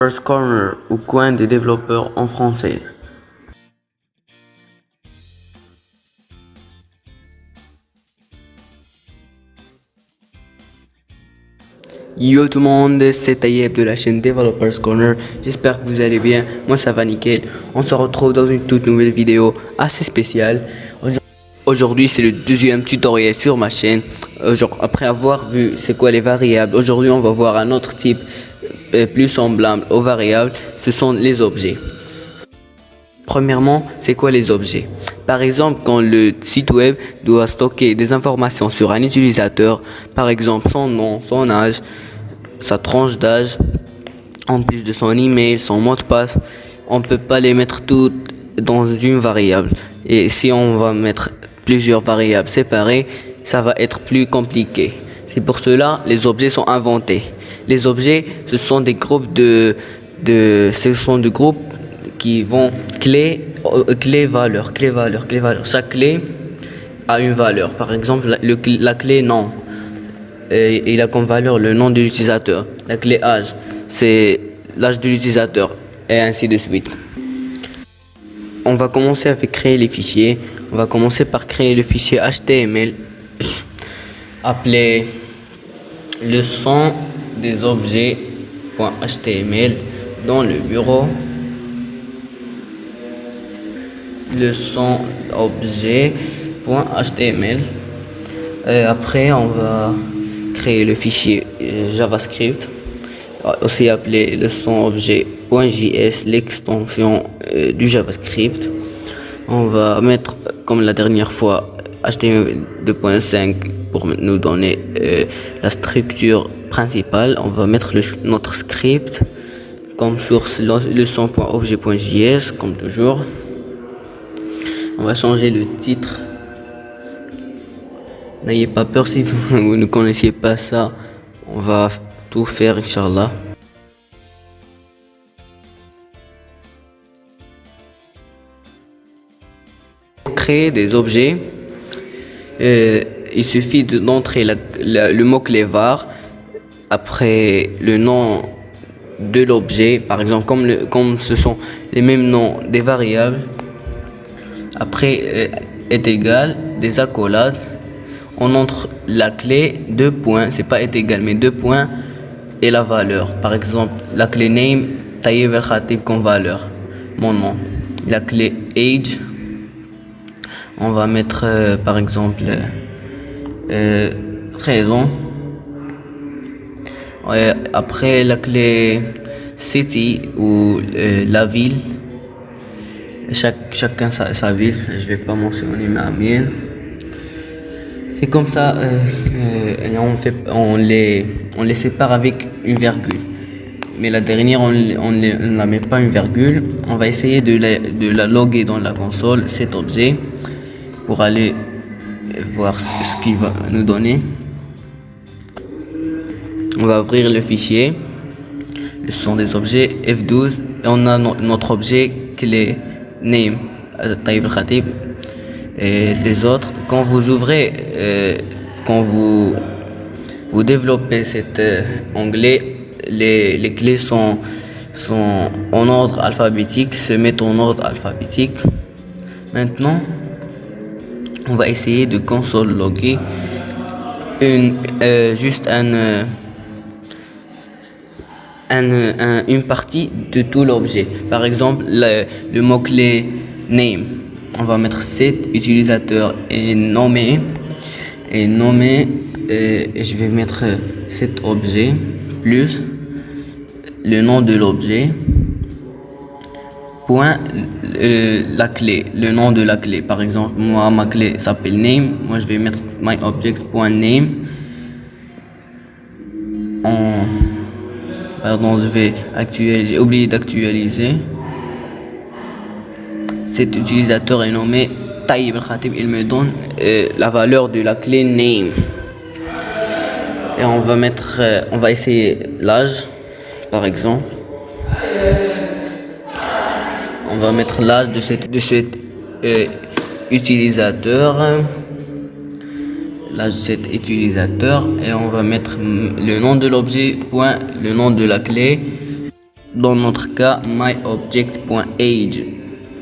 First Corner ou coin des développeurs en français. Yo tout le monde, c'est Taïeb de la chaîne Developers Corner. J'espère que vous allez bien. Moi ça va nickel. On se retrouve dans une toute nouvelle vidéo assez spéciale. Aujourd'hui c'est le deuxième tutoriel sur ma chaîne. Après avoir vu c'est quoi les variables, aujourd'hui on va voir un autre type plus semblable aux variables. Ce sont les objets. Premièrement, c'est quoi les objets? Par exemple, quand le site web doit stocker des informations sur un utilisateur, par exemple son nom, son âge, sa tranche d'âge, en plus de son email, son mot de passe, on ne peut pas les mettre toutes dans une variable. Et si on va mettre plusieurs variables séparées, ça va être plus compliqué. C'est pour cela les objets sont inventés. Les objets, ce sont des groupes qui vont clé, valeur. Chaque clé a une valeur. Par exemple, la clé nom, il a comme valeur le nom de l'utilisateur. La clé âge, c'est l'âge de l'utilisateur, et ainsi de suite. On va commencer avec créer les fichiers. On va commencer par créer le fichier HTML appelé leçon des objets.html dans le bureau. Leçon objet.html. Après on va créer le fichier JavaScript, aussi appelé leçon objet.js, l'extension du JavaScript. On va mettre comme la dernière fois HTML 2.5 pour nous donner la structure principale. On va mettre notre script comme source leçon.objet.js comme toujours. On va changer le titre. N'ayez pas peur si vous ne connaissiez pas ça. On va tout faire, Inch'Allah. Pour créer des objets, il suffit d'entrer le mot-clé var après le nom de l'objet. Par exemple, comme ce sont les mêmes noms des variables. Après est égal, des accolades, on entre la clé 2 points, c'est pas est égal mais 2 points et la valeur. Par exemple, la clé name, Taïeb El Khatib comme valeur, mon nom. La clé age, on va mettre par exemple 13 ans. Après la clé city ou la ville. Chacun sa ville, je vais pas mentionner ma mienne. C'est comme ça, on les sépare avec une virgule. Mais la dernière, on ne la met pas une virgule. On va essayer de la loguer dans la console, cet objet, pour aller voir ce qu'il va nous donner. On va ouvrir le fichier. Ce sont des objets F12 et on a notre objet clé name Taïeb El Khatib. Et les autres, quand vous ouvrez, quand vous développez cet onglet, les clés sont en ordre alphabétique, se mettent en ordre alphabétique. Maintenant, on va essayer de console logger une partie de tout l'objet. Par exemple, le mot-clé name. On va mettre cet utilisateur est nommé. Et je vais mettre cet objet plus le nom de l'objet point la clé, le nom de la clé. Par exemple, moi ma clé s'appelle name. Moi je vais mettre myObjects.name. Pardon, j'ai oublié d'actualiser. Cet utilisateur est nommé Taïeb El Khatib. Il me donne la valeur de la clé name. Et on va essayer l'âge, par exemple. On va mettre l'âge de cet utilisateur. L'âge de cet utilisateur. Et on va mettre le nom de l'objet, point le nom de la clé. dans notre cas myObject.age.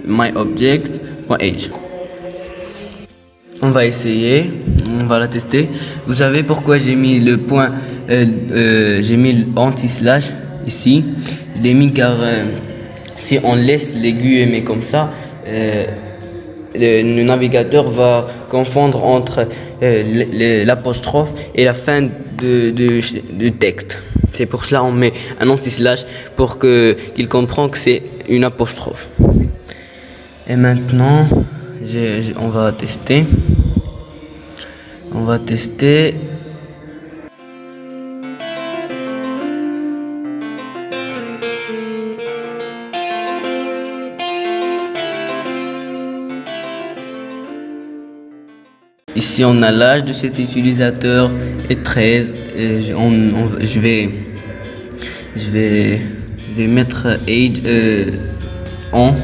myObject.age. On va essayer, on va la tester. Vous savez pourquoi j'ai mis le point, j'ai mis l'anti-slash ici. Je l'ai mis car si on laisse l'aiguille comme ça, le navigateur va confondre entre l'apostrophe et la fin du texte. C'est pour cela on met un anti-slash pour qu'il comprenne que c'est une apostrophe. Et maintenant, on va tester. On va tester. Ici, on a l'âge de cet utilisateur est 13. Et je vais mettre age en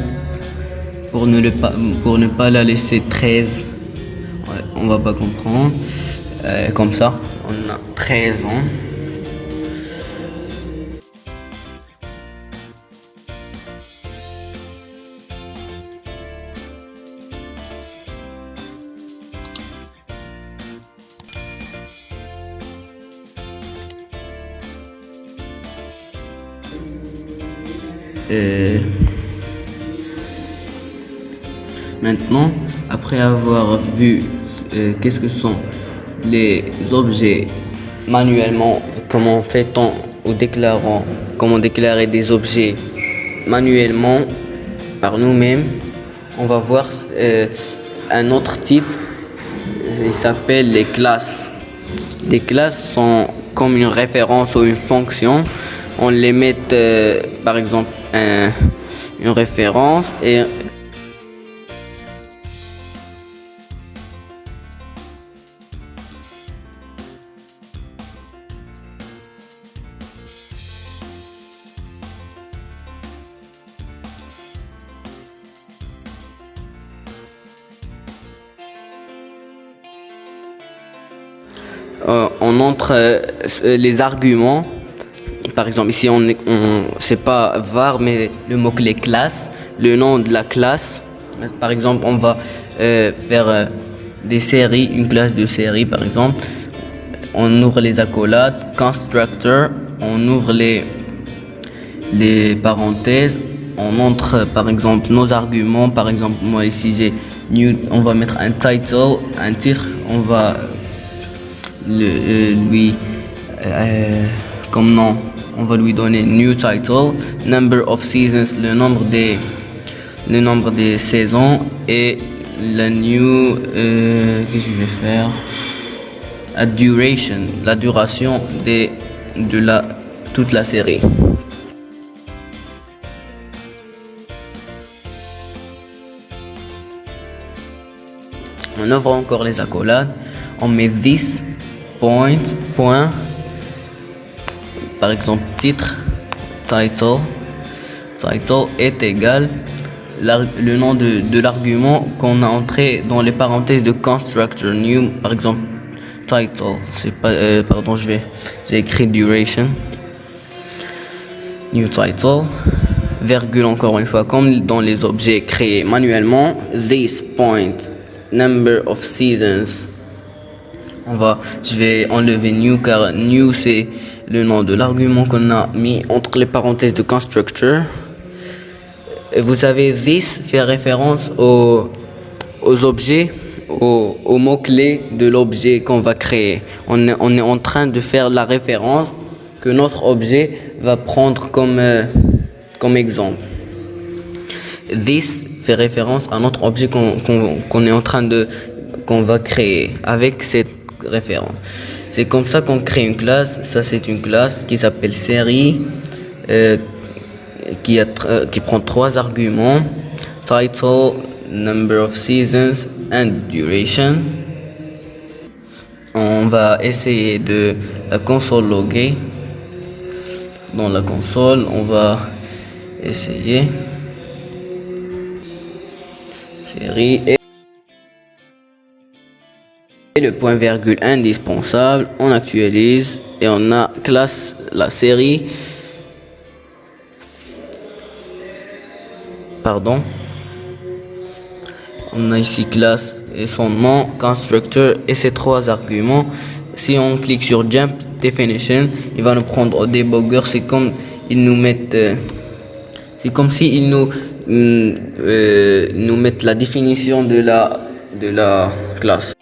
pour ne pas la laisser 13. Ouais, on va pas comprendre. Comme ça, on a 13 ans. Maintenant, après avoir vu qu'est-ce que sont les objets manuellement, comment fait-on ou comment déclarer des objets manuellement par nous-mêmes, on va voir un autre type, il s'appelle les classes. Les classes sont comme une référence ou une fonction. On les met par exemple une référence et on entre les arguments. Par exemple, ici c'est pas var mais le mot-clé classe, le nom de la classe. Par exemple, on va faire des séries, une classe de série par exemple. On ouvre les accolades, constructor, on ouvre les parenthèses, on entre par exemple nos arguments. Par exemple, moi ici j'ai new, on va mettre un title, un titre, on va lui comme nom, on va lui donner new title, number of seasons, le nombre des saisons, et la new qu'est-ce que je vais faire, a duration, la duration de toute la série. On ouvre encore les accolades, on met this point, par exemple titre, title est égal le nom de l'argument qu'on a entré dans les parenthèses de constructor new. Par exemple title, c'est pas pardon, j'ai écrit duration, new title, virgule encore une fois comme dans les objets créés manuellement, this point, number of seasons. Je vais enlever new car new c'est le nom de l'argument qu'on a mis entre les parenthèses de constructor. Et vous savez, this fait référence aux objets, aux mots-clés de l'objet qu'on va créer. On est en train de faire la référence que notre objet va prendre comme exemple. This fait référence à notre objet qu'on est en train qu'on va créer avec cette référence. C'est comme ça qu'on crée une classe. Ça c'est une classe qui s'appelle série, qui prend 3 arguments, title, number of seasons and duration. On va essayer de la console loguer. Dans la console, on va essayer série et le point virgule indispensable, on actualise et on a classe la série. pardon. On a ici classe et son nom, constructor et ses trois arguments. Si on clique sur Jump Definition, il va nous prendre au debugger. C'est comme ils nous mettent, c'est comme si ils nous mettent la définition de la classe.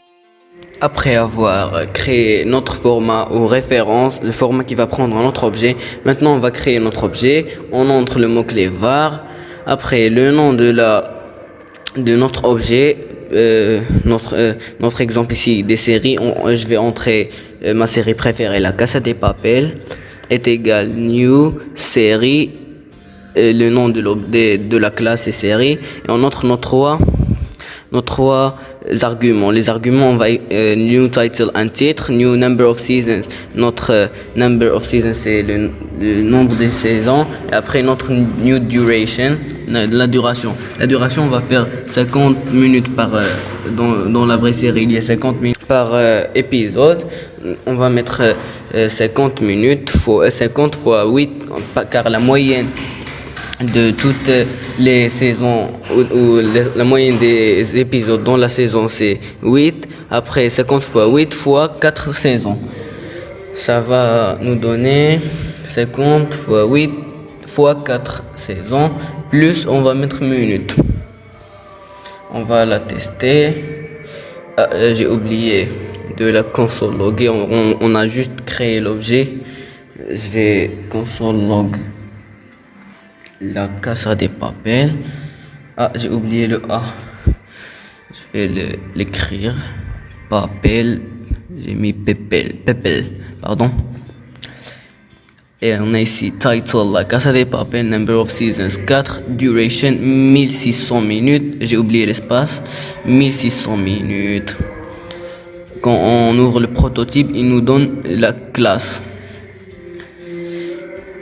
Après avoir créé notre format ou référence, le format qui va prendre un autre objet, maintenant on va créer notre objet. On entre le mot-clé var. Après le nom de notre objet, notre exemple ici des séries, je vais entrer ma série préférée, La Casa de Papel, est égal new série, le nom de la classe et série, et on entre nos trois arguments. Les arguments, on va new title, un titre, new number of seasons. Notre number of seasons, c'est le nombre de saisons. Et après notre new duration, la duration. La duration, on va faire 50 minutes par dans la vraie série, il y a 50 minutes par épisode. On va mettre 50 minutes 50 fois 8, car la moyenne de toutes les saisons ou la moyenne des épisodes dans la saison c'est 8. Après 50 fois 8 fois 4 saisons, ça va nous donner 50 fois 8 fois 4 saisons, plus on va mettre minutes. On va la tester. J'ai oublié de la console logger. On a juste créé l'objet. Je vais console log La Casa de Papel. J'ai oublié le A. Je vais l'écrire. Papel. J'ai mis Pepel, pardon. Et on a ici title, La Casa de Papel, number of seasons 4, duration 1600 minutes. J'ai oublié l'espace. 1600 minutes. Quand on ouvre le prototype, il nous donne la classe.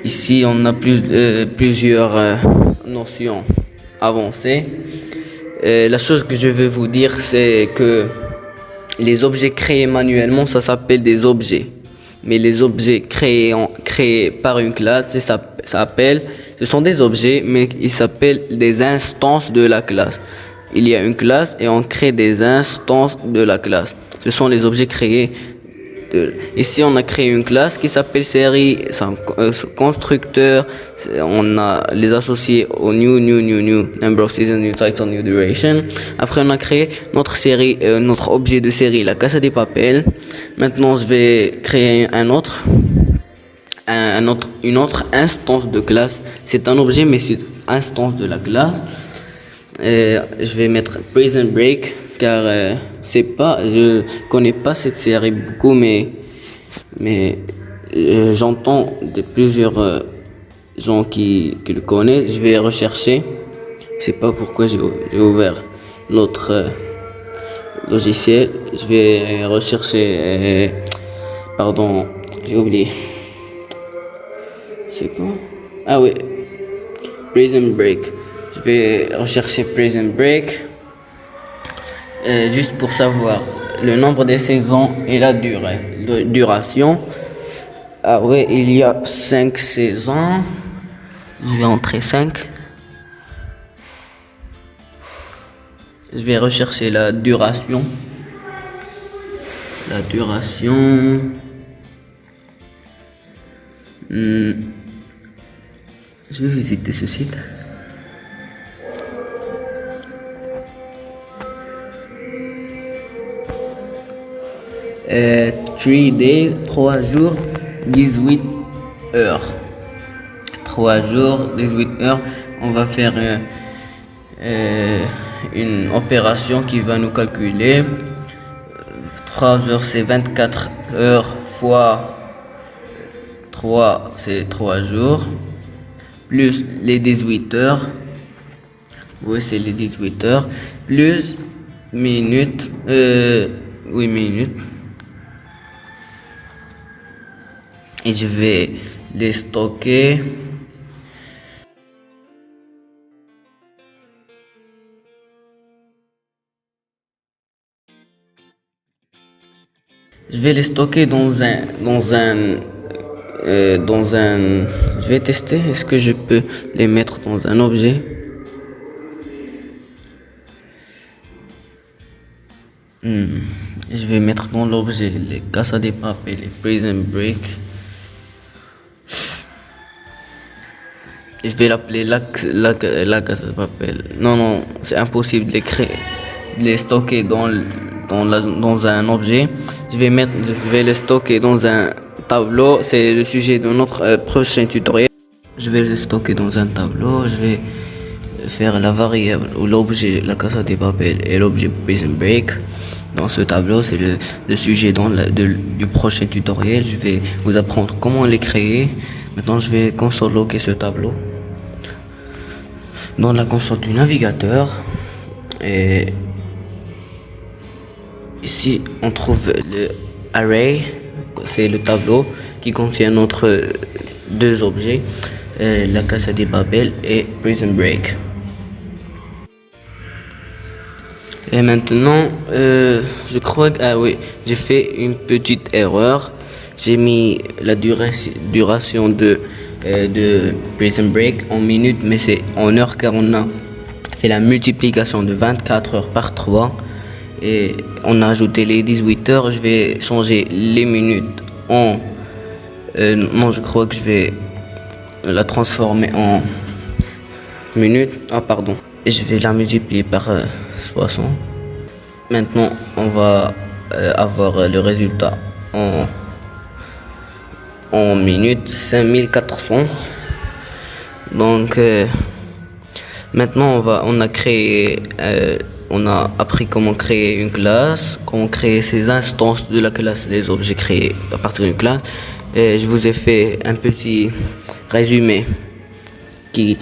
Ici, on a plusieurs notions avancées. La chose que je veux vous dire, c'est que les objets créés manuellement, ça s'appelle des objets. Mais les objets créés par une classe, ce sont des objets, mais ils s'appellent des instances de la classe. Il y a une classe et on crée des instances de la classe. Ce sont les objets créés. Ici, on a créé une classe qui s'appelle série, constructeur. On a les associés au new, number of seasons, new title, new duration. Après, on a créé notre série, notre objet de série, La Casa de Papel. Maintenant, je vais créer une autre instance de classe. C'est un objet, mais c'est une instance de la classe. Je vais mettre Prison Break, car je connais pas cette série beaucoup, mais j'entends de plusieurs gens qui le connaissent. Je vais rechercher. Je sais pas pourquoi j'ai ouvert l'autre logiciel. Je vais rechercher. Pardon, j'ai oublié. C'est quoi? Ah oui, Prison Break. Je vais rechercher Prison Break. Juste pour savoir le nombre de saisons et la duration. Ah ouais, il y a 5 saisons. Je vais entrer 5. Je vais rechercher la duration. La duration. Je vais visiter ce site. « 3 days, 3 jours, 18 heures. 3 jours, 18 heures. On va faire une opération qui va nous calculer. 3 heures, c'est 24 heures fois 3, c'est 3 jours. Plus les 18 heures. Oui, c'est les 18 heures. Plus minutes. 8 minutes. Et je vais les stocker. Je vais les stocker dans un. Je vais tester. Est-ce que je peux les mettre dans un objet? Hmm. Je vais mettre dans l'objet les Casa de Papel, les Prison Break. Je vais l'appeler la Casa de Papel. Non, non, c'est impossible de les créer, de les stocker dans un objet. Je vais les stocker dans un tableau. C'est le sujet de notre prochain tutoriel. Je vais les stocker dans un tableau. Je vais faire la variable ou l'objet la Casa de Papel et l'objet Prison Break. Dans ce tableau, c'est le sujet du prochain tutoriel. Je vais vous apprendre comment les créer. Maintenant, je vais console-loguer ce tableau dans la console du navigateur. Et ici, on trouve le array. C'est le tableau qui contient notre deux objets, la Casa de Papel et Prison Break. Et maintenant, je crois que, ah oui, j'ai fait une petite erreur. J'ai mis la duration de Prison Break en minutes, mais c'est en heures car on a fait la multiplication de 24 heures par 3 et on a ajouté les 18 heures. Je vais changer les minutes en... non, je crois que je vais la transformer en minutes. Ah, pardon. Et je vais la multiplier par 60. Maintenant, on va avoir le résultat en minutes, 5400. Donc, maintenant, on a appris comment créer une classe, comment créer ces instances de la classe, les objets créés à partir d'une classe. Et je vous ai fait un petit résumé qui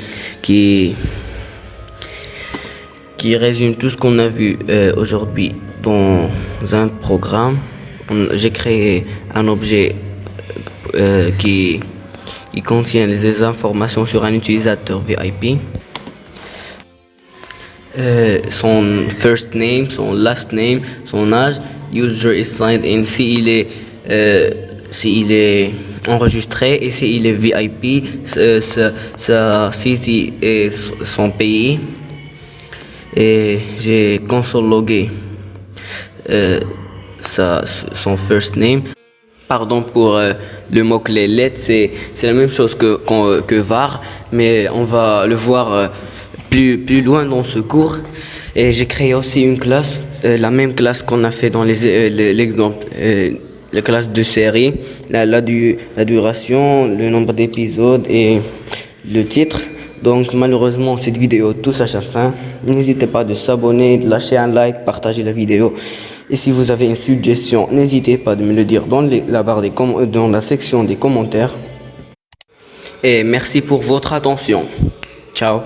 résume tout ce qu'on a vu aujourd'hui dans un programme. J'ai créé un objet qui contient les informations sur un utilisateur VIP. Son first name, son last name, son âge, user is signed in s'il est enregistré et s'il est VIP, sa city et son pays. Et j'ai console-logué son first name. Pardon pour le mot-clé let, c'est la même chose que var, mais on va le voir plus loin dans ce cours. Et j'ai créé aussi une classe, la même classe qu'on a fait dans l'exemple, la classe de série, la duration, le nombre d'épisodes et le titre. Donc malheureusement cette vidéo touche à sa fin. N'hésitez pas de s'abonner, de lâcher un like, partager la vidéo. Et si vous avez une suggestion, n'hésitez pas de me le dire dans la section des commentaires. Et merci pour votre attention. Ciao.